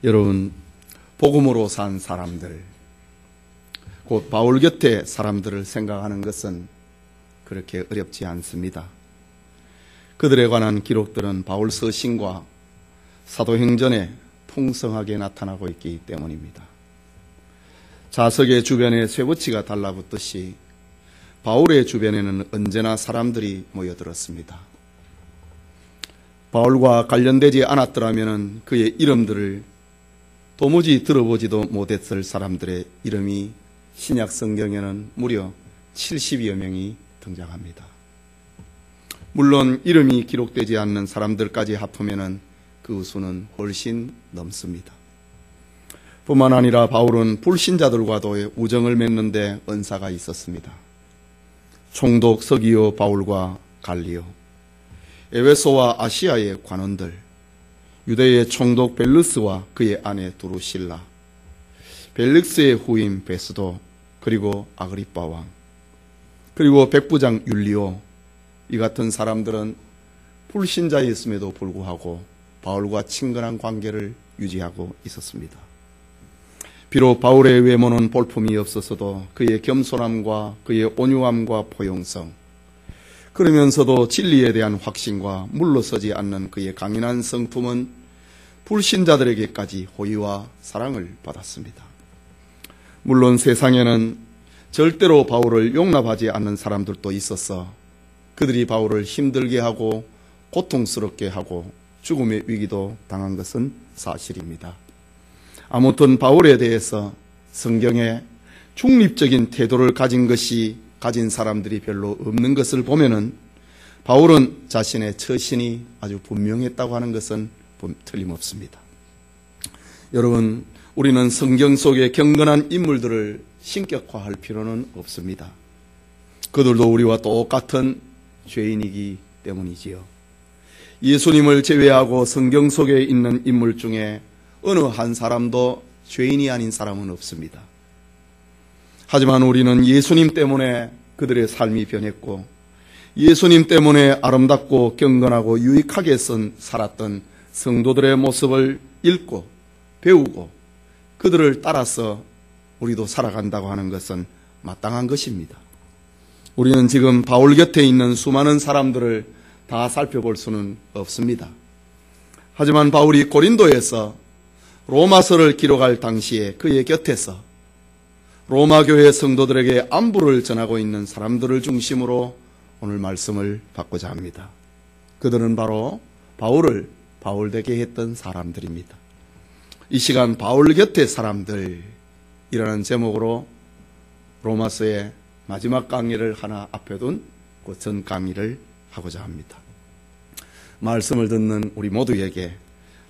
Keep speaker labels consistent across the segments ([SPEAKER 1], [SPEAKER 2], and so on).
[SPEAKER 1] 여러분, 복음으로 산 사람들, 곧 바울 곁에 사람들을 생각하는 것은 그렇게 어렵지 않습니다. 그들에 관한 기록들은 바울 서신과 사도행전에 풍성하게 나타나고 있기 때문입니다. 자석의 주변에 쇠붙이가 달라붙듯이 바울의 주변에는 언제나 사람들이 모여들었습니다. 바울과 관련되지 않았더라면 그의 이름들을 도무지 들어보지도 못했을 사람들의 이름이 신약 성경에는 무려 70여 명이 등장합니다. 물론 이름이 기록되지 않는 사람들까지 합하면 그 수는 훨씬 넘습니다. 뿐만 아니라 바울은 불신자들과도 우정을 맺는 데 은사가 있었습니다. 총독 서기오 바울과 갈리오, 에베소와 아시아의 관원들, 유대의 총독 벨루스와 그의 아내 두루실라, 벨릭스의 후임 베스도, 그리고 아그리빠 왕, 그리고 백부장 율리오, 이 같은 사람들은 불신자였음에도 불구하고 바울과 친근한 관계를 유지하고 있었습니다. 비록 바울의 외모는 볼품이 없었어도 그의 겸손함과 그의 온유함과 포용성, 그러면서도 진리에 대한 확신과 물러서지 않는 그의 강인한 성품은 불신자들에게까지 호의와 사랑을 받았습니다. 물론 세상에는 절대로 바울을 용납하지 않는 사람들도 있어서 그들이 바울을 힘들게 하고 고통스럽게 하고 죽음의 위기도 당한 것은 사실입니다. 아무튼 바울에 대해서 성경에 중립적인 태도를 가진 사람들이 별로 없는 것을 보면은 바울은 자신의 처신이 아주 분명했다고 하는 것은 틀림없습니다. 여러분, 우리는 성경 속의 경건한 인물들을 신격화할 필요는 없습니다. 그들도 우리와 똑같은 죄인이기 때문이지요. 예수님을 제외하고 성경 속에 있는 인물 중에 어느 한 사람도 죄인이 아닌 사람은 없습니다. 하지만 우리는 예수님 때문에 그들의 삶이 변했고 예수님 때문에 아름답고 경건하고 유익하게 살았던 성도들의 모습을 읽고 배우고 그들을 따라서 우리도 살아간다고 하는 것은 마땅한 것입니다. 우리는 지금 바울 곁에 있는 수많은 사람들을 다 살펴볼 수는 없습니다. 하지만 바울이 고린도에서 로마서를 기록할 당시에 그의 곁에서 로마 교회 성도들에게 안부를 전하고 있는 사람들을 중심으로 오늘 말씀을 받고자 합니다. 그들은 바로 바울을 바울되게 했던 사람들입니다. 이 시간 바울 곁의 사람들이라는 제목으로 로마서의 마지막 강의를 하나 앞에 둔 그 전 강의를 하고자 합니다. 말씀을 듣는 우리 모두에게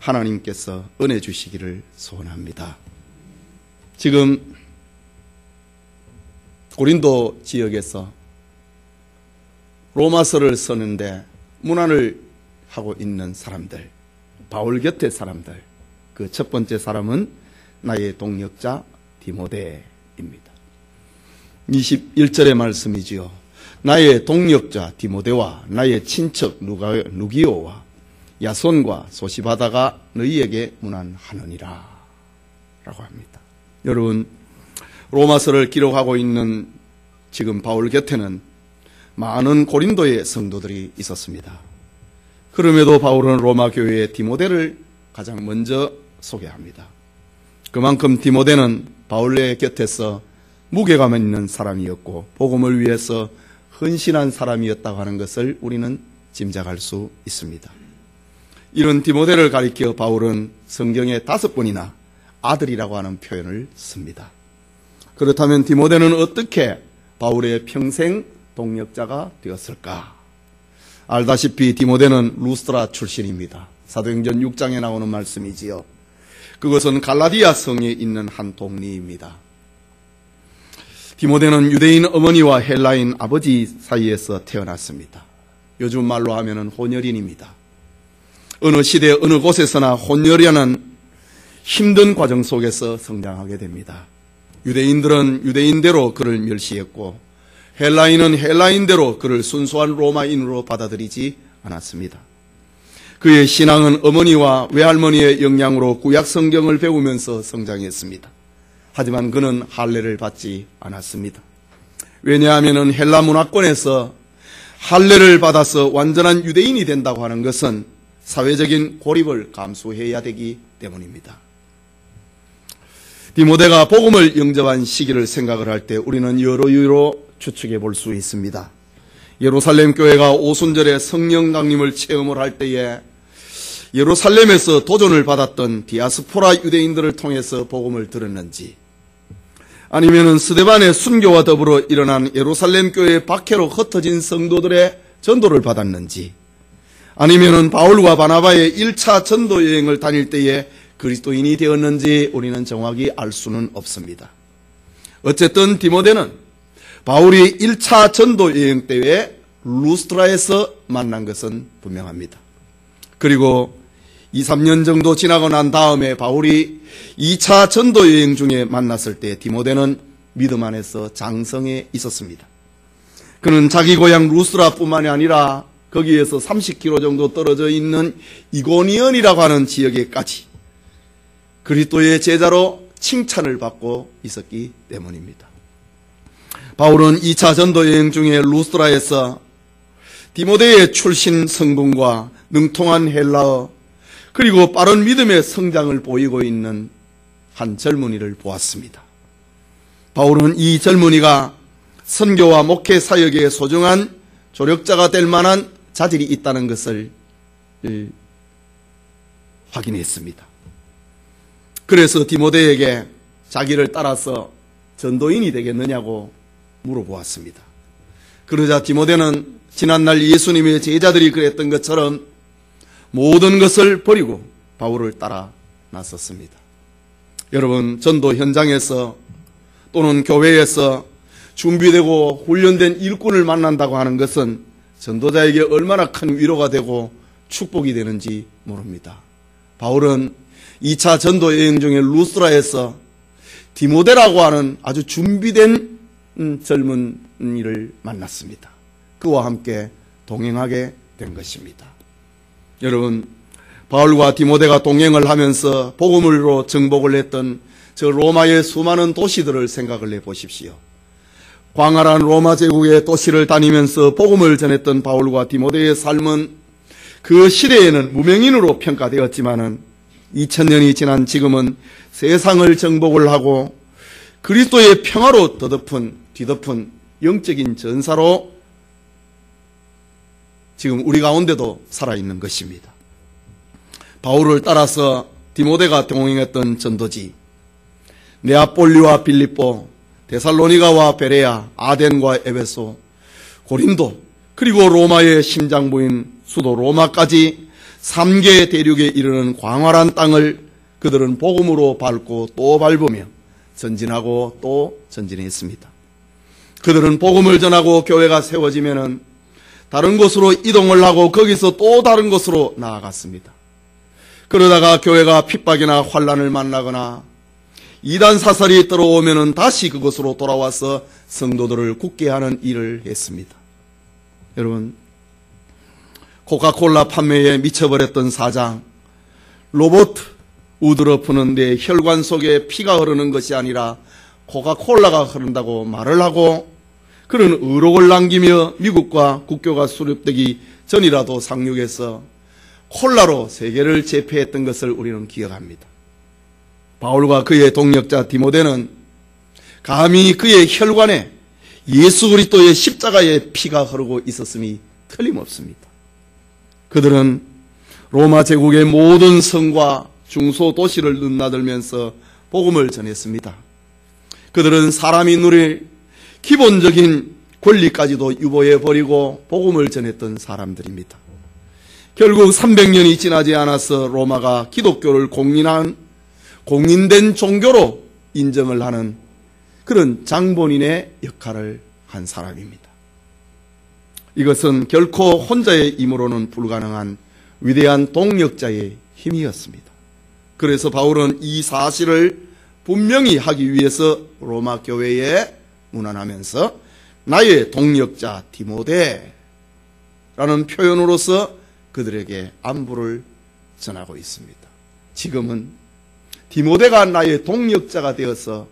[SPEAKER 1] 하나님께서 은혜 주시기를 소원합니다. 지금 고린도 지역에서 로마서를 쓰는데 문안을 하고 있는 사람들, 바울 곁의 사람들, 그 첫 번째 사람은 나의 동역자 디모데입니다. 21절의 말씀이지요. 나의 동역자 디모데와 나의 친척 누기오와 야손과 소시바다가 너희에게 문안하느니라 라고 합니다. 여러분, 로마서를 기록하고 있는 지금 바울 곁에는 많은 고린도의 성도들이 있었습니다. 그럼에도 바울은 로마 교회의 디모데를 가장 먼저 소개합니다. 그만큼 디모데는 바울의 곁에서 무게감 있는 사람이었고 복음을 위해서 헌신한 사람이었다고 하는 것을 우리는 짐작할 수 있습니다. 이런 디모데를 가리켜 바울은 성경에 5번이나 아들이라고 하는 표현을 씁니다. 그렇다면 디모데는 어떻게 바울의 평생 동역자가 되었을까? 알다시피 디모데는 루스드라 출신입니다. 사도행전 6장에 나오는 말씀이지요. 그것은 갈라디아 성에 있는 한 동리입니다. 디모데는 유대인 어머니와 헬라인 아버지 사이에서 태어났습니다. 요즘 말로 하면 혼혈인입니다. 어느 시대 어느 곳에서나 혼혈이라는 힘든 과정 속에서 성장하게 됩니다. 유대인들은 유대인대로 그를 멸시했고 헬라인은 헬라인대로 그를 순수한 로마인으로 받아들이지 않았습니다. 그의 신앙은 어머니와 외할머니의 영향으로 구약 성경을 배우면서 성장했습니다. 하지만 그는 할례를 받지 않았습니다. 왜냐하면 헬라 문화권에서 할례를 받아서 완전한 유대인이 된다고 하는 것은 사회적인 고립을 감수해야 되기 때문입니다. 디모데가 복음을 영접한 시기를 생각을 할 때 우리는 여러 이유로 추측해 볼 수 있습니다. 예루살렘 교회가 오순절에 성령 강림을 체험을 할 때에 예루살렘에서 도전을 받았던 디아스포라 유대인들을 통해서 복음을 들었는지, 아니면은 스데반의 순교와 더불어 일어난 예루살렘 교회의 박해로 흩어진 성도들의 전도를 받았는지, 아니면은 바울과 바나바의 1차 전도 여행을 다닐 때에 그리스도인이 되었는지 우리는 정확히 알 수는 없습니다. 어쨌든 디모데는 바울이 1차 전도 여행 때에 루스트라에서 만난 것은 분명합니다. 그리고 2, 3년 정도 지나고 난 다음에 바울이 2차 전도 여행 중에 만났을 때 디모데는 믿음 안에서 장성해 있었습니다. 그는 자기 고향 루스트라뿐만이 아니라 거기에서 30km 정도 떨어져 있는 이고니온이라고 하는 지역에까지 그리스도의 제자로 칭찬을 받고 있었기 때문입니다. 바울은 2차 전도 여행 중에 루스트라에서 디모데의 출신 성분과 능통한 헬라어 그리고 빠른 믿음의 성장을 보이고 있는 한 젊은이를 보았습니다. 바울은 이 젊은이가 선교와 목회 사역에 소중한 조력자가 될 만한 자질이 있다는 것을 확인했습니다. 그래서 디모데에게 자기를 따라서 전도인이 되겠느냐고 물어보았습니다. 그러자 디모데는 지난날 예수님의 제자들이 그랬던 것처럼 모든 것을 버리고 바울을 따라 나섰습니다. 여러분, 전도 현장에서 또는 교회에서 준비되고 훈련된 일꾼을 만난다고 하는 것은 전도자에게 얼마나 큰 위로가 되고 축복이 되는지 모릅니다. 바울은 2차 전도 여행 중에 루스트라에서 디모데라고 하는 아주 준비된 젊은이를 만났습니다. 그와 함께 동행하게 된 것입니다. 여러분, 바울과 디모데가 동행을 하면서 복음으로 정복을 했던 저 로마의 수많은 도시들을 생각을 해보십시오. 광활한 로마 제국의 도시를 다니면서 복음을 전했던 바울과 디모데의 삶은 그 시대에는 무명인으로 평가되었지만은 2000년이 지난 지금은 세상을 정복을 하고 그리스도의 평화로 뒤덮은 영적인 전사로 지금 우리 가운데도 살아있는 것입니다. 바울을 따라서 디모데가 동행했던 전도지, 네아폴리와 빌립보, 데살로니가와 베레아, 아덴과 에베소, 고린도, 그리고 로마의 심장부인 수도 로마까지 3개 대륙에 이르는 광활한 땅을 그들은 복음으로 밟고 또 밟으며 전진하고 또 전진했습니다. 그들은 복음을 전하고 교회가 세워지면은 다른 곳으로 이동을 하고 거기서 또 다른 곳으로 나아갔습니다. 그러다가 교회가 핍박이나 환란을 만나거나 이단 사살이 들어오면은 다시 그곳으로 돌아와서 성도들을 굳게 하는 일을 했습니다. 여러분, 코카콜라 판매에 미쳐버렸던 사장, 로버트 우드러프는 내 혈관 속에 피가 흐르는 것이 아니라 코카콜라가 흐른다고 말을 하고 그런 의록을 남기며 미국과 국교가 수립되기 전이라도 상륙해서 콜라로 세계를 제패했던 것을 우리는 기억합니다. 바울과 그의 동역자 디모데는 감히 그의 혈관에 예수 그리스도의 십자가의 피가 흐르고 있었음이 틀림없습니다. 그들은 로마 제국의 모든 성과 중소도시를 넘나들면서 복음을 전했습니다. 그들은 사람이 누릴 기본적인 권리까지도 유보해버리고 복음을 전했던 사람들입니다. 결국 300년이 지나지 않아서 로마가 기독교를 공인된 종교로 인정을 하는 그런 장본인의 역할을 한 사람입니다. 이것은 결코 혼자의 힘으로는 불가능한 위대한 동력자의 힘이었습니다. 그래서 바울은 이 사실을 분명히 하기 위해서 로마 교회에 문안하면서 나의 동력자 디모데라는 표현으로서 그들에게 안부를 전하고 있습니다. 지금은 디모데가 나의 동역자가 되어서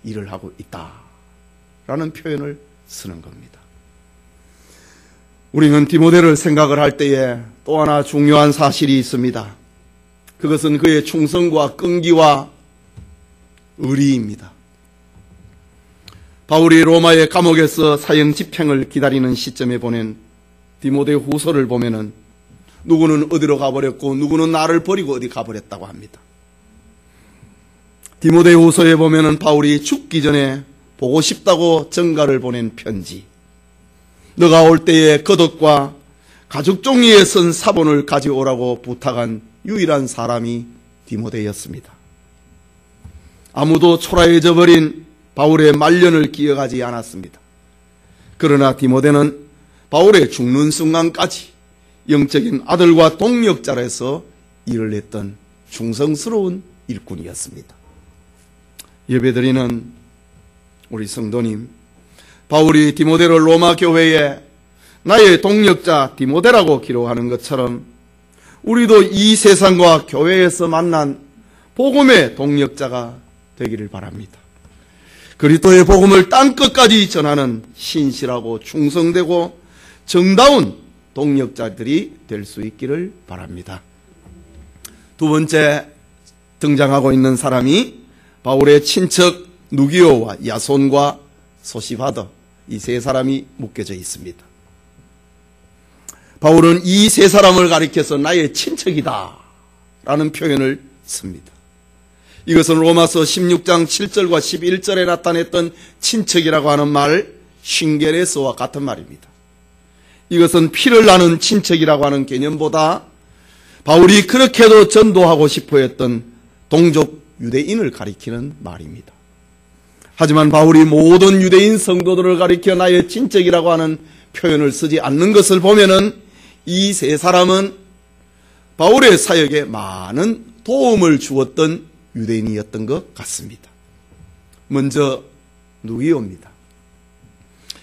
[SPEAKER 1] 일을 하고 있다라는 표현을 쓰는 겁니다. 우리는 디모데를 생각을 할 때에 또 하나 중요한 사실이 있습니다. 그것은 그의 충성과 끈기와 의리입니다. 바울이 로마의 감옥에서 사형 집행을 기다리는 시점에 보낸 디모데 후서를 보면은 누구는 어디로 가버렸고 누구는 나를 버리고 어디 가버렸다고 합니다. 디모데 후서에 보면은 바울이 죽기 전에 보고 싶다고 전가를 보낸 편지, 너가 올 때에 겉옷과 가죽 종이에 쓴 사본을 가져오라고 부탁한 유일한 사람이 디모데였습니다. 아무도 초라해져 버린 바울의 말년을 기억하지 않았습니다. 그러나 디모데는 바울의 죽는 순간까지 영적인 아들과 동역자로서 일을 했던 충성스러운 일꾼이었습니다. 예배드리는 우리 성도님, 바울이 디모데를 로마 교회에 나의 동역자 디모데라고 기록하는 것처럼 우리도 이 세상과 교회에서 만난 복음의 동역자가 되기를 바랍니다. 그리스도의 복음을 땅끝까지 전하는 신실하고 충성되고 정다운 동역자들이 될 수 있기를 바랍니다. 두 번째 등장하고 있는 사람이 바울의 친척 누기오와 야손과 소시바더, 이 세 사람이 묶여져 있습니다. 바울은 이 세 사람을 가리켜서 나의 친척이다 라는 표현을 씁니다. 이것은 로마서 16장 7절과 11절에 나타냈던 친척이라고 하는 말 쉰게레스와 같은 말입니다. 이것은 피를 나눈 친척이라고 하는 개념보다 바울이 그렇게도 전도하고 싶어 했던 동족 유대인을 가리키는 말입니다. 하지만 바울이 모든 유대인 성도들을 가리켜 나의 친척이라고 하는 표현을 쓰지 않는 것을 보면은 이 세 사람은 바울의 사역에 많은 도움을 주었던 유대인이었던 것 같습니다. 먼저 누기오입니다.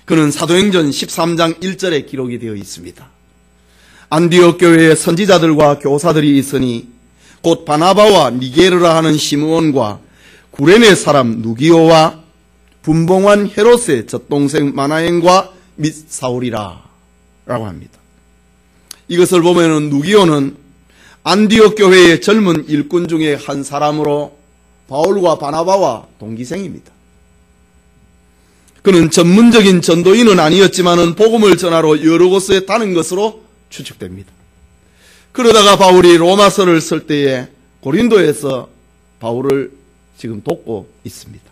[SPEAKER 1] 그는 사도행전 13장 1절에 기록이 되어 있습니다. 안디옥 교회에 선지자들과 교사들이 있으니 곧 바나바와 니게르라 하는 시므온과 구레네 사람 누기오와 분봉한 헤롯의 젖동생 마나엔과 및 사울이라 라고 합니다. 이것을 보면 누기오는 안디옥 교회의 젊은 일꾼 중에 한 사람으로 바울과 바나바와 동기생입니다. 그는 전문적인 전도인은 아니었지만 복음을 전하러 여러 곳에 다닌 것으로 추측됩니다. 그러다가 바울이 로마서를 쓸 때에 고린도에서 바울을 지금 돕고 있습니다.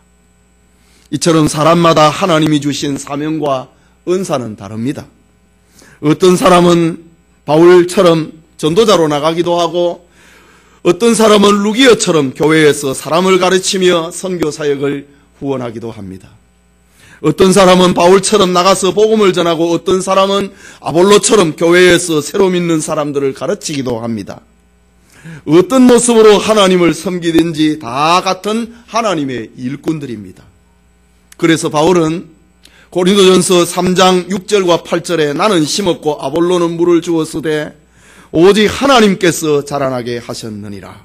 [SPEAKER 1] 이처럼 사람마다 하나님이 주신 사명과 은사는 다릅니다. 어떤 사람은 바울처럼 전도자로 나가기도 하고 어떤 사람은 루기어처럼 교회에서 사람을 가르치며 선교 사역을 후원하기도 합니다. 어떤 사람은 바울처럼 나가서 복음을 전하고 어떤 사람은 아볼로처럼 교회에서 새로 믿는 사람들을 가르치기도 합니다. 어떤 모습으로 하나님을 섬기든지 다 같은 하나님의 일꾼들입니다. 그래서 바울은 고린도전서 3장 6절과 8절에 나는 심었고 아볼로는 물을 주었으되 오직 하나님께서 자라나게 하셨느니라.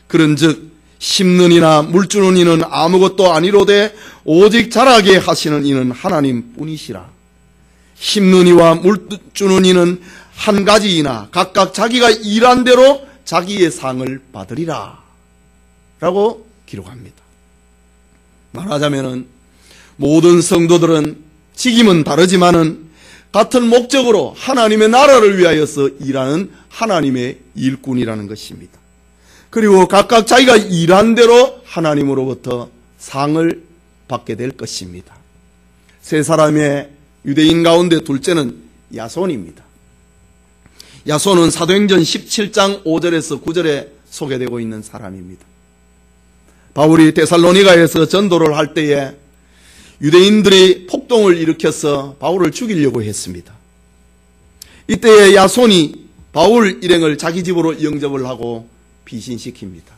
[SPEAKER 1] 그런즉 심는 이나 물 주는 이는 아무것도 아니로되 오직 자라게 하시는 이는 하나님뿐이시라. 심는 이와 물 주는 이는 한 가지이나 각각 자기가 일한 대로 자기의 상을 받으리라 라고 기록합니다. 말하자면은 모든 성도들은 직임은 다르지만은 같은 목적으로 하나님의 나라를 위하여서 일하는 하나님의 일꾼이라는 것입니다. 그리고 각각 자기가 일한 대로 하나님으로부터 상을 받게 될 것입니다. 세 사람의 유대인 가운데 둘째는 야손입니다. 야손은 사도행전 17장 5절에서 9절에 소개되고 있는 사람입니다. 바울이 데살로니가에서 전도를 할 때에 유대인들이 폭동을 일으켜서 바울을 죽이려고 했습니다. 이때에 야손이 바울 일행을 자기 집으로 영접을 하고 피신시킵니다.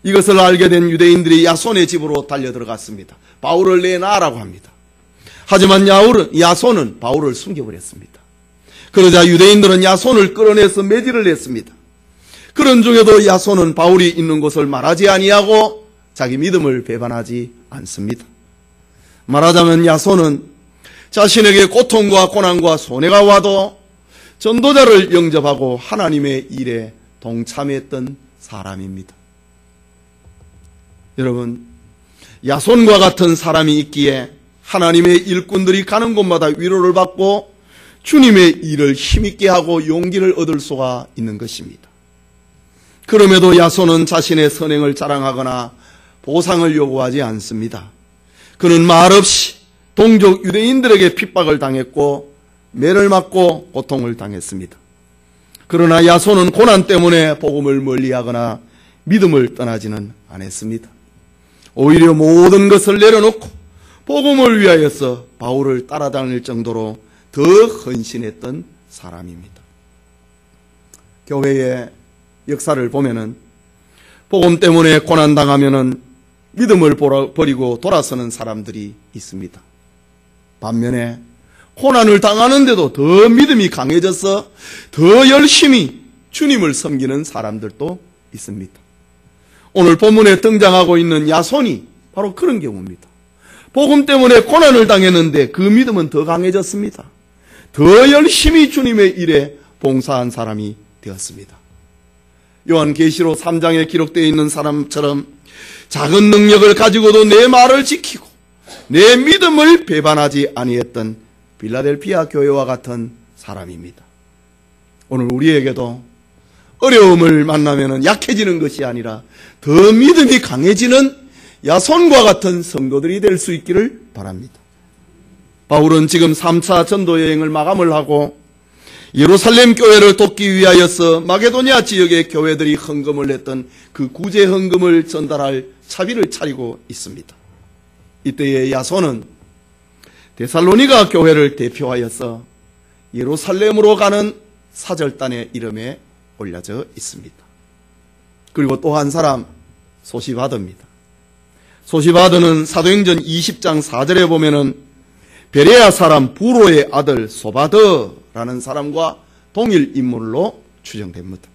[SPEAKER 1] 이것을 알게 된 유대인들이 야손의 집으로 달려들어갔습니다. 바울을 내놔라고 합니다. 하지만 야손은 바울을 숨겨버렸습니다. 그러자 유대인들은 야손을 끌어내서 매질을 했습니다. 그런 중에도 야손은 바울이 있는 곳을 말하지 아니하고 자기 믿음을 배반하지 않습니다. 말하자면 야손은 자신에게 고통과 고난과 손해가 와도 전도자를 영접하고 하나님의 일에 동참했던 사람입니다. 여러분, 야손과 같은 사람이 있기에 하나님의 일꾼들이 가는 곳마다 위로를 받고 주님의 일을 힘있게 하고 용기를 얻을 수가 있는 것입니다. 그럼에도 야손은 자신의 선행을 자랑하거나 보상을 요구하지 않습니다. 그는 말없이 동족 유대인들에게 핍박을 당했고 매를 맞고 고통을 당했습니다. 그러나 야손은 고난 때문에 복음을 멀리하거나 믿음을 떠나지는 않았습니다. 오히려 모든 것을 내려놓고 복음을 위하여서 바울을 따라다닐 정도로 더 헌신했던 사람입니다. 교회의 역사를 보면은 복음 때문에 고난당하면은 믿음을 버리고 돌아서는 사람들이 있습니다. 반면에 고난을 당하는데도 더 믿음이 강해져서 더 열심히 주님을 섬기는 사람들도 있습니다. 오늘 본문에 등장하고 있는 야손이 바로 그런 경우입니다. 복음 때문에 고난을 당했는데 그 믿음은 더 강해졌습니다. 더 열심히 주님의 일에 봉사한 사람이 되었습니다. 요한계시록 3장에 기록되어 있는 사람처럼 작은 능력을 가지고도 내 말을 지키고 내 믿음을 배반하지 아니했던 빌라델피아 교회와 같은 사람입니다. 오늘 우리에게도 어려움을 만나면 약해지는 것이 아니라 더 믿음이 강해지는 야손과 같은 성도들이 될 수 있기를 바랍니다. 바울은 지금 3차 전도 여행을 마감을 하고 예루살렘 교회를 돕기 위하여서 마게도니아 지역의 교회들이 헌금을 했던 그 구제 헌금을 전달할 차비를 차리고 있습니다. 이때의 야손은 데살로니가 교회를 대표하여서 예루살렘으로 가는 사절단의 이름에 올려져 있습니다. 그리고 또 한 사람 소시바드입니다. 소시바드는 사도행전 20장 4절에 보면은 베레아 사람 부로의 아들 소바드라는 사람과 동일 인물로 추정됩니다.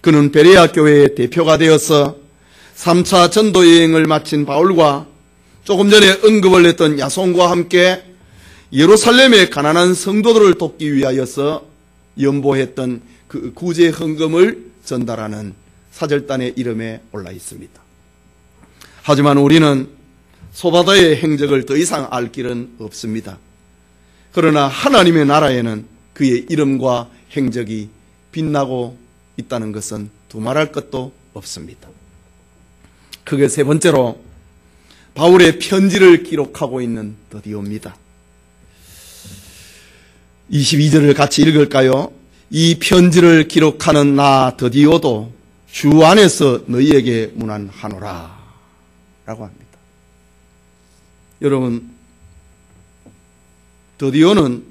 [SPEAKER 1] 그는 베레아 교회의 대표가 되어서 3차 전도 여행을 마친 바울과 조금 전에 언급을 했던 야손과 함께 예루살렘의 가난한 성도들을 돕기 위하여서 연보했던 그 구제 헌금을 전달하는 사절단의 이름에 올라 있습니다. 하지만 우리는 소바더의 행적을 더 이상 알 길은 없습니다. 그러나 하나님의 나라에는 그의 이름과 행적이 빛나고 있다는 것은 두말할 것도 없습니다. 그게 세 번째로 바울의 편지를 기록하고 있는 드디오입니다. 22절을 같이 읽을까요? 이 편지를 기록하는 나 드디오도 주 안에서 너희에게 문안하노라 라고 합니다. 여러분, 드디오는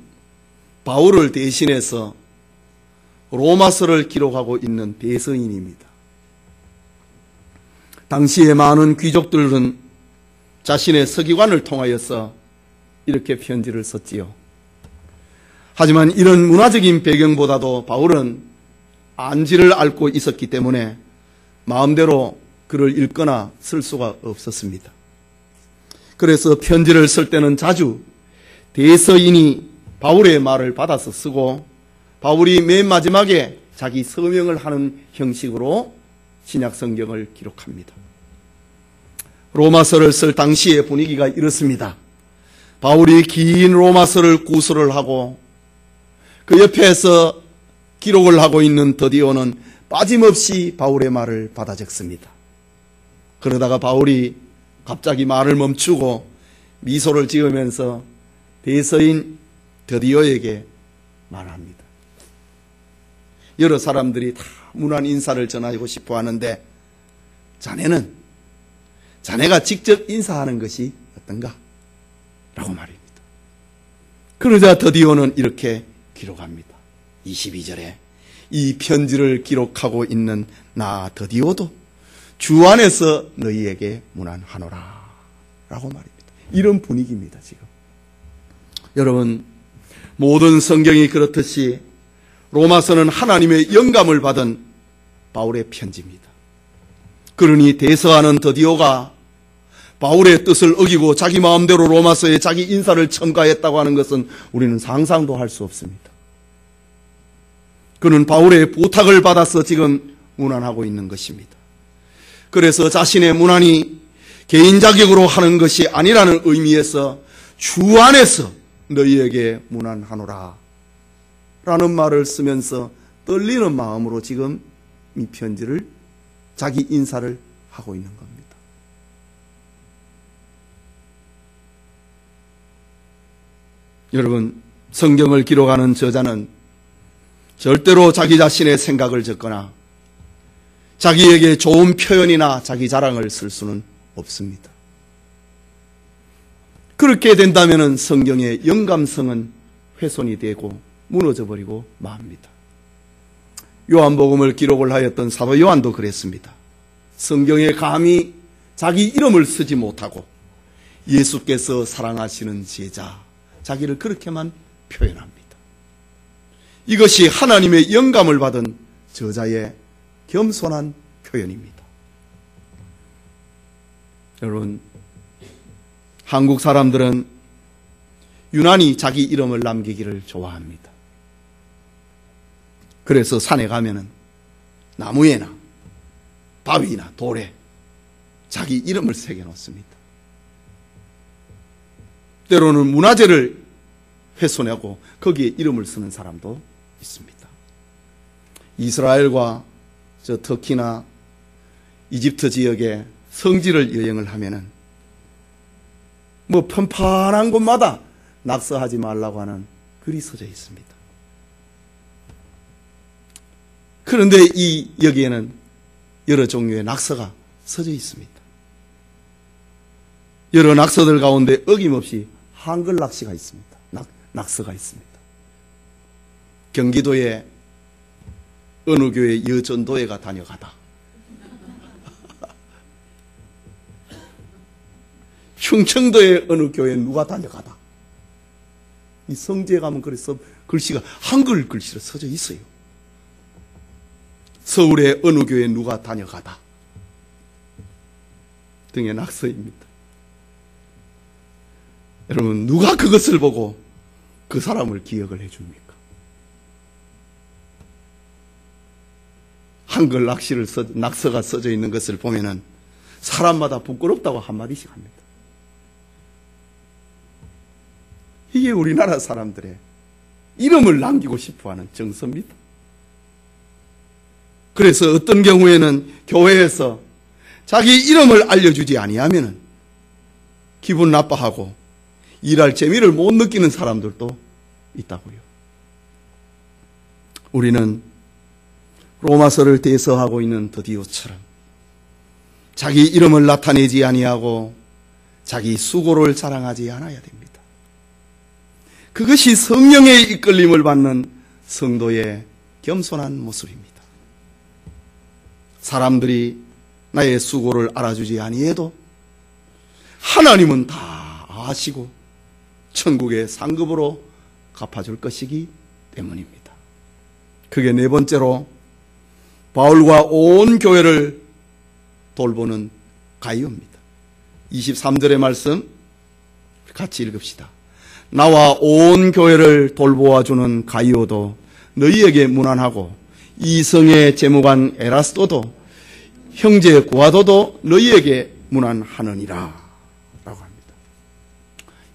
[SPEAKER 1] 바울을 대신해서 로마서를 기록하고 있는 대서인입니다. 당시에 많은 귀족들은 자신의 서기관을 통하여서 이렇게 편지를 썼지요. 하지만 이런 문화적인 배경보다도 바울은 안지를 앓고 있었기 때문에 마음대로 글을 읽거나 쓸 수가 없었습니다. 그래서 편지를 쓸 때는 자주 대서인이 바울의 말을 받아서 쓰고 바울이 맨 마지막에 자기 서명을 하는 형식으로 신약 성경을 기록합니다. 로마서를 쓸 당시의 분위기가 이렇습니다. 바울이 긴 로마서를 구술을 하고 그 옆에서 기록을 하고 있는 드디오는 빠짐없이 바울의 말을 받아 적습니다. 그러다가 바울이 갑자기 말을 멈추고 미소를 지으면서 대서인 드디오에게 말합니다. 여러 사람들이 다 문안 인사를 전하고 싶어 하는데 자네가 직접 인사하는 것이 어떤가? 라고 말입니다. 그러자 드디오는 이렇게 기록합니다. 22절에 이 편지를 기록하고 있는 나 드디오도 주 안에서 너희에게 문안하노라 라고 말입니다. 이런 분위기입니다. 지금 여러분, 모든 성경이 그렇듯이 로마서는 하나님의 영감을 받은 바울의 편지입니다. 그러니 대서하는 드디오가 바울의 뜻을 어기고 자기 마음대로 로마서에 자기 인사를 첨가했다고 하는 것은 우리는 상상도 할 수 없습니다. 그는 바울의 부탁을 받아서 지금 문안하고 있는 것입니다. 그래서 자신의 문안이 개인 자격으로 하는 것이 아니라는 의미에서 주 안에서 너희에게 문안하노라 라는 말을 쓰면서 떨리는 마음으로 지금 이 편지를, 자기 인사를 하고 있는 겁니다. 여러분, 성경을 기록하는 저자는 절대로 자기 자신의 생각을 적거나 자기에게 좋은 표현이나 자기 자랑을 쓸 수는 없습니다. 그렇게 된다면 성경의 영감성은 훼손이 되고 무너져 버리고 맙니다. 요한복음을 기록을 하였던 사도 요한도 그랬습니다. 성경에 감히 자기 이름을 쓰지 못하고 예수께서 사랑하시는 제자, 자기를 그렇게만 표현합니다. 이것이 하나님의 영감을 받은 저자의 겸손한 표현입니다. 여러분, 한국 사람들은 유난히 자기 이름을 남기기를 좋아합니다. 그래서 산에 가면은 나무에나 바위나 돌에 자기 이름을 새겨 놓습니다. 때로는 문화재를 훼손하고 거기에 이름을 쓰는 사람도 있습니다. 이스라엘과 저 터키나 이집트 지역에 성지를 여행을 하면은 뭐 편판한 곳마다 낙서하지 말라고 하는 글이 써져 있습니다. 그런데 여기에는 여러 종류의 낙서가 써져 있습니다. 여러 낙서들 가운데 어김없이 한글 낙서가 있습니다. 낙서가 있습니다. 경기도에 어느 교회 여전도회가 다녀가다. 충청도에 어느 교회 누가 다녀가다. 이 성지에 가면 그래서 글씨가 한글 글씨로 써져 있어요. 서울에 어느 교회 누가 다녀가다 등의 낙서입니다. 여러분, 누가 그것을 보고 그 사람을 기억을 해줍니까? 한글 낙서가 써져 있는 것을 보면은 사람마다 부끄럽다고 한마디씩 합니다. 이게 우리나라 사람들의 이름을 남기고 싶어하는 정서입니다. 그래서 어떤 경우에는 교회에서 자기 이름을 알려주지 아니하면은 기분 나빠하고 일할 재미를 못 느끼는 사람들도 있다고요. 우리는 로마서를 대서하고 있는 드디오처럼 자기 이름을 나타내지 아니하고 자기 수고를 자랑하지 않아야 됩니다. 그것이 성령의 이끌림을 받는 성도의 겸손한 모습입니다. 사람들이 나의 수고를 알아주지 아니해도 하나님은 다 아시고 천국의 상급으로 갚아줄 것이기 때문입니다. 그게 네 번째로 바울과 온 교회를 돌보는 가이오입니다. 23절의 말씀 같이 읽읍시다. 나와 온 교회를 돌보아주는 가이오도 너희에게 문안하고 이성의 재무관 에라스도도 형제 구아도도 너희에게 문안하느니라 라고 합니다.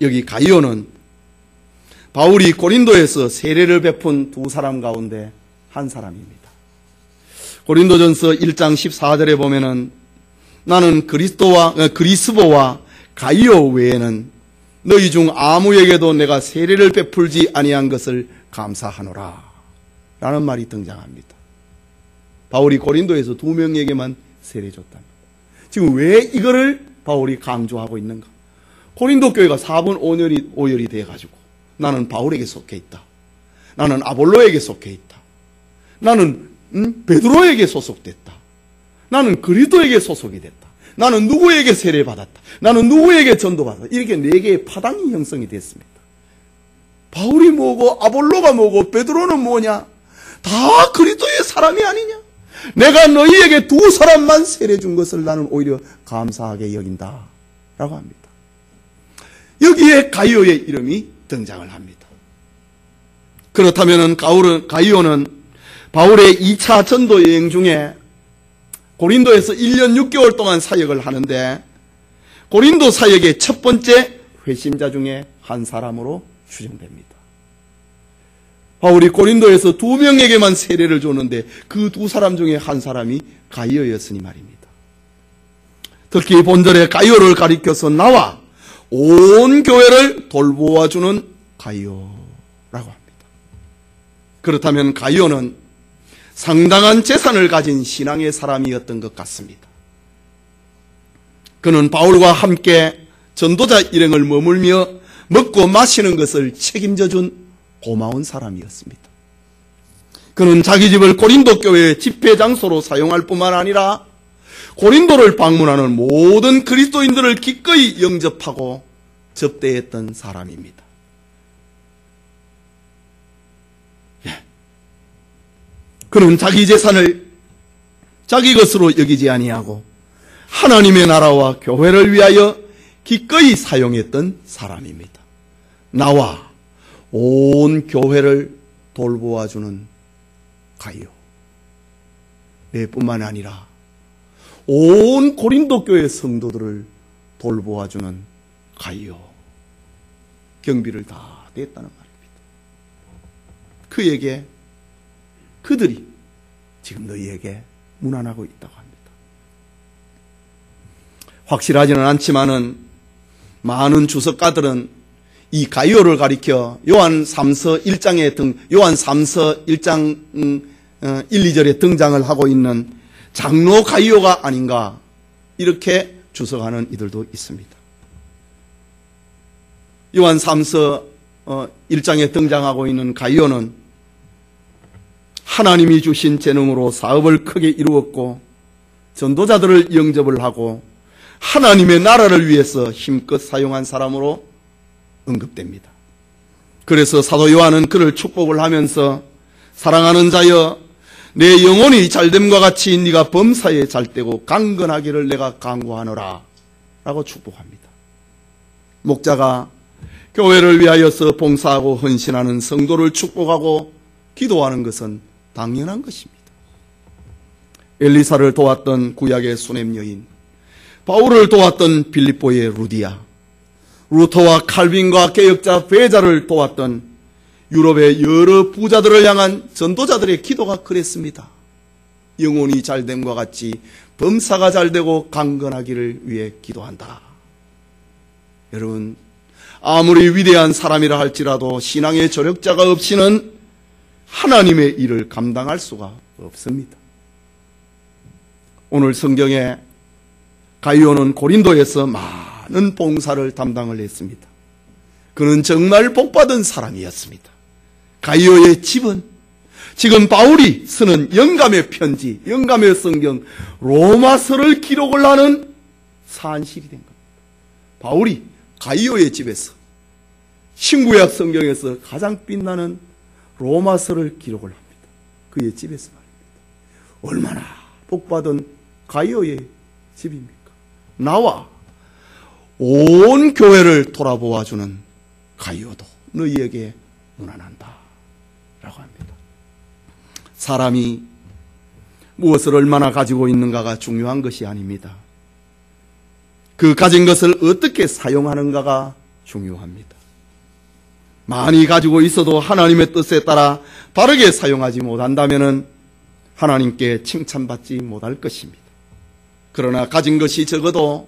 [SPEAKER 1] 여기 가이오는 바울이 고린도에서 세례를 베푼 두 사람 가운데 한 사람입니다. 고린도전서 1장 14절에 보면은 나는 그리스보와 가이오 외에는 너희 중 아무에게도 내가 세례를 베풀지 아니한 것을 감사하노라 라는 말이 등장합니다. 바울이 고린도에서 두 명에게만 세례 줬답니다. 지금 왜 이거를 바울이 강조하고 있는가? 고린도 교회가 4분 5열이 돼가지고 나는 바울에게 속해 있다. 나는 아볼로에게 속해 있다. 나는 베드로에게 소속됐다. 나는 그리스도에게 소속이 됐다. 나는 누구에게 세례받았다. 나는 누구에게 전도받았다. 이렇게 네 개의 파당이 형성이 됐습니다. 바울이 뭐고 아볼로가 뭐고 베드로는 뭐냐? 다 그리스도의 사람이 아니냐? 내가 너희에게 두 사람만 세례 준 것을 나는 오히려 감사하게 여긴다 라고 합니다. 여기에 가이오의 이름이 등장을 합니다. 그렇다면 가이오는 바울의 2차 전도 여행 중에 고린도에서 1년 6개월 동안 사역을 하는데 고린도 사역의 첫 번째 회심자 중에 한 사람으로 추정됩니다. 바울이 고린도에서 2명에게만 세례를 줬는데 그 두 사람 중에 한 사람이 가이오였으니 말입니다. 특히 본절에 가이오를 가리켜서 나와 온 교회를 돌보아주는 가이오라고 합니다. 그렇다면 가이오는 상당한 재산을 가진 신앙의 사람이었던 것 같습니다. 그는 바울과 함께 전도자 일행을 머물며 먹고 마시는 것을 책임져준 고마운 사람이었습니다. 그는 자기 집을 고린도 교회의 집회 장소로 사용할 뿐만 아니라 고린도를 방문하는 모든 그리스도인들을 기꺼이 영접하고 접대했던 사람입니다. 그는 자기 재산을 자기 것으로 여기지 아니하고 하나님의 나라와 교회를 위하여 기꺼이 사용했던 사람입니다. 나와 온 교회를 돌보아주는 가이오. 뿐만 아니라 온 고린도 교회 성도들을 돌보아주는 가이오. 경비를 다 냈다는 말입니다. 그에게 그들이 지금 너희에게 문안하고 있다고 합니다. 확실하지는 않지만은 많은 주석가들은 이 가이오를 가리켜 요한 3서 1장 1, 2절에 등장을 하고 있는 장로 가이오가 아닌가 이렇게 주석하는 이들도 있습니다. 요한 3서 1장에 등장하고 있는 가이오는 하나님이 주신 재능으로 사업을 크게 이루었고 전도자들을 영접을 하고 하나님의 나라를 위해서 힘껏 사용한 사람으로 언급됩니다. 그래서 사도 요한은 그를 축복을 하면서 사랑하는 자여 내 영혼이 잘됨과 같이 네가 범사에 잘되고 강건하기를 내가 간구하노라 라고 축복합니다. 목자가 교회를 위하여서 봉사하고 헌신하는 성도를 축복하고 기도하는 것은 당연한 것입니다. 엘리사를 도왔던 구약의 수냄 여인, 바울을 도왔던 빌립보의 루디아, 루터와 칼빈과 개혁자 베자를 도왔던 유럽의 여러 부자들을 향한 전도자들의 기도가 그랬습니다. 영혼이 잘됨과 같이 범사가 잘되고 강건하기를 위해 기도한다. 여러분, 아무리 위대한 사람이라 할지라도 신앙의 조력자가 없이는 하나님의 일을 감당할 수가 없습니다. 오늘 성경에 가이오는 고린도에서 많은 봉사를 담당을 했습니다. 그는 정말 복받은 사람이었습니다. 가이오의 집은 지금 바울이 쓰는 영감의 편지, 영감의 성경 로마서를 기록을 하는 산실이 된 겁니다. 바울이 가이오의 집에서 신구약 성경에서 가장 빛나는 로마서를 기록을 합니다. 그의 집에서 말입니다. 얼마나 복받은 가이오의 집입니까? 나와 온 교회를 돌아보아주는 가이오도 너희에게 문안한다 라고 합니다. 사람이 무엇을 얼마나 가지고 있는가가 중요한 것이 아닙니다. 그 가진 것을 어떻게 사용하는가가 중요합니다. 많이 가지고 있어도 하나님의 뜻에 따라 바르게 사용하지 못한다면 하나님께 칭찬받지 못할 것입니다. 그러나 가진 것이 적어도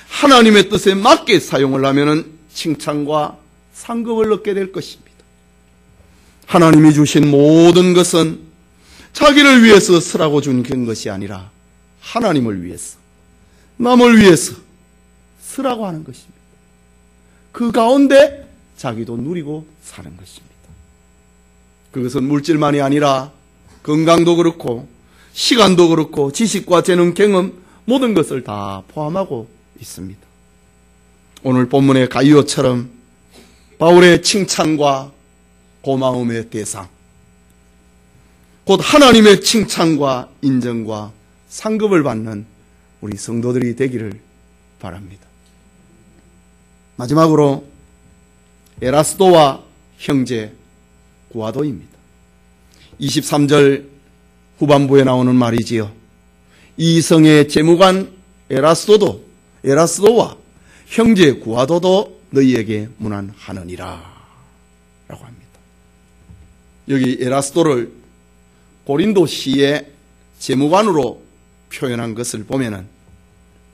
[SPEAKER 1] 하나님의 뜻에 맞게 사용을 하면 칭찬과 상급을 얻게 될 것입니다. 하나님이 주신 모든 것은 자기를 위해서 쓰라고 준 것이 아니라 하나님을 위해서, 남을 위해서 쓰라고 하는 것입니다. 그 가운데 자기도 누리고 사는 것입니다. 그것은 물질만이 아니라 건강도 그렇고 시간도 그렇고 지식과 재능, 경험 모든 것을 다 포함하고 있습니다. 오늘 본문의 가이오처럼 바울의 칭찬과 고마움의 대상, 곧 하나님의 칭찬과 인정과 상급을 받는 우리 성도들이 되기를 바랍니다. 마지막으로 에라스도와 형제 구아도입니다. 23절 후반부에 나오는 말이지요. 이 성의 재무관 에라스도와 형제 구아도도 너희에게 문안하느니라 라고 합니다. 여기 에라스도를 고린도시의 재무관으로 표현한 것을 보면은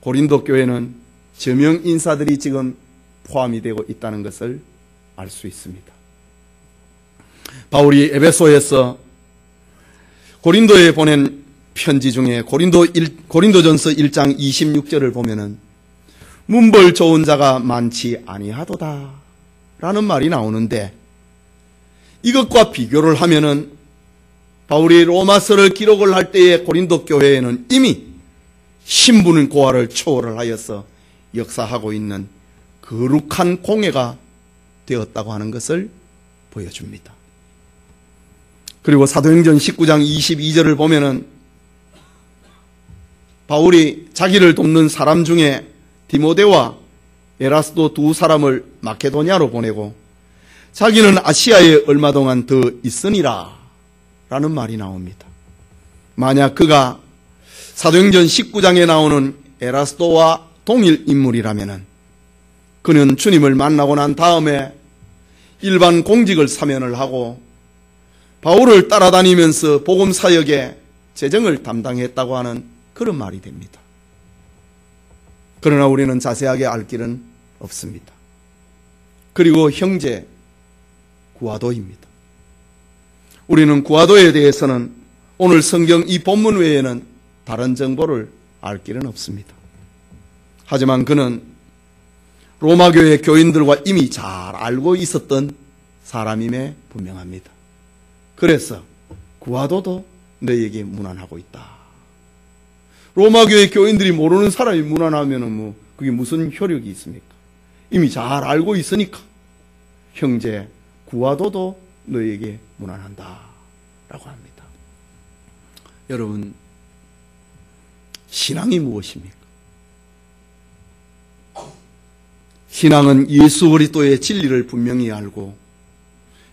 [SPEAKER 1] 고린도 교회는 저명 인사들이 지금 포함이 되고 있다는 것을 알 수 있습니다. 바울이 에베소에서 고린도에 보낸 편지 중에 고린도전서 1장 26절을 보면은 문벌 좋은 자가 많지 아니하도다 라는 말이 나오는데, 이것과 비교를 하면은 바울이 로마서를 기록을 할 때의 고린도 교회에는 이미 신분 고하를 초월을 하여서 역사하고 있는 거룩한 공회가 되었다고 하는 것을 보여줍니다. 그리고 사도행전 19장 22절을 보면은 바울이 자기를 돕는 사람 중에 디모데와 에라스도 두 사람을 마케도냐로 보내고 자기는 아시아에 얼마 동안 더 있으니라 라는 말이 나옵니다. 만약 그가 사도행전 19장에 나오는 에라스도와 동일 인물이라면 그는 주님을 만나고 난 다음에 일반 공직을 사면을 하고 바울을 따라다니면서 복음 사역에 재정을 담당했다고 하는 그런 말이 됩니다. 그러나 우리는 자세하게 알 길은 없습니다. 그리고 형제 구아도입니다. 우리는 구아도에 대해서는 오늘 성경 이 본문 외에는 다른 정보를 알 길은 없습니다. 하지만 그는 로마교회 교인들과 이미 잘 알고 있었던 사람임에 분명합니다. 그래서 구아도도 너희에게 문안하고 있다. 로마교회 교인들이 모르는 사람이 문안하면 그게 무슨 효력이 있습니까? 이미 잘 알고 있으니까 형제 구아도도 너희에게 문안한다 라고 합니다. 여러분, 신앙이 무엇입니까? 신앙은 예수 그리스도의 진리를 분명히 알고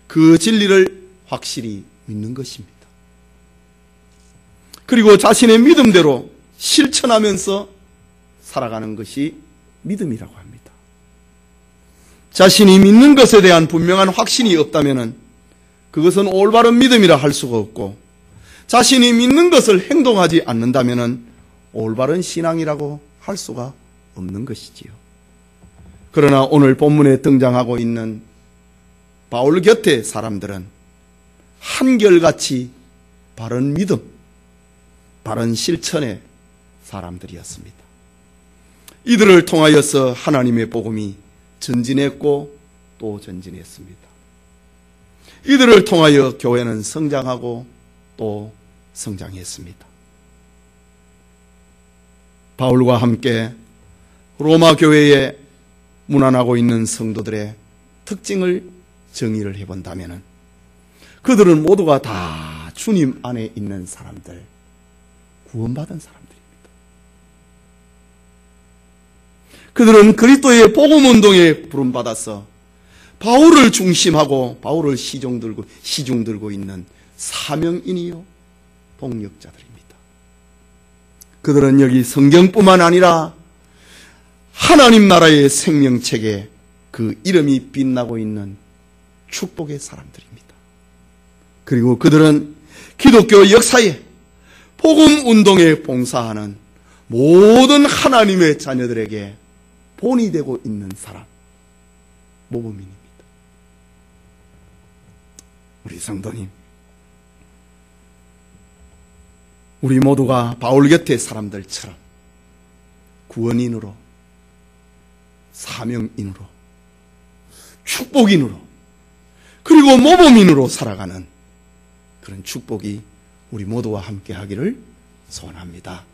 [SPEAKER 1] 그 진리를 확실히 믿는 것입니다. 그리고 자신의 믿음대로 실천하면서 살아가는 것이 믿음이라고 합니다. 자신이 믿는 것에 대한 분명한 확신이 없다면 그것은 올바른 믿음이라 할 수가 없고, 자신이 믿는 것을 행동하지 않는다면 올바른 신앙이라고 할 수가 없는 것이지요. 그러나 오늘 본문에 등장하고 있는 바울 곁의 사람들은 한결같이 바른 믿음, 바른 실천의 사람들이었습니다. 이들을 통하여서 하나님의 복음이 전진했고 또 전진했습니다. 이들을 통하여 교회는 성장하고 또 성장했습니다. 바울과 함께 로마 교회에 문안하고 있는 성도들의 특징을 정의를 해본다면 그들은 모두가 다 주님 안에 있는 사람들, 구원받은 사람들입니다. 그들은 그리스도의 복음운동에 부름받아서 바울을 중심하고 바울을 시중 들고 있는 사명인이요 동력자들입니다. 그들은 여기 성경뿐만 아니라 하나님 나라의 생명책에 그 이름이 빛나고 있는 축복의 사람들입니다. 그리고 그들은 기독교 역사에 복음 운동에 봉사하는 모든 하나님의 자녀들에게 본이 되고 있는 사람, 모범인입니다. 우리 성도님, 우리 모두가 바울 곁의 사람들처럼 구원인으로, 사명인으로, 축복인으로, 그리고 모범인으로 살아가는 그런 축복이 우리 모두와 함께 하기를 소원합니다.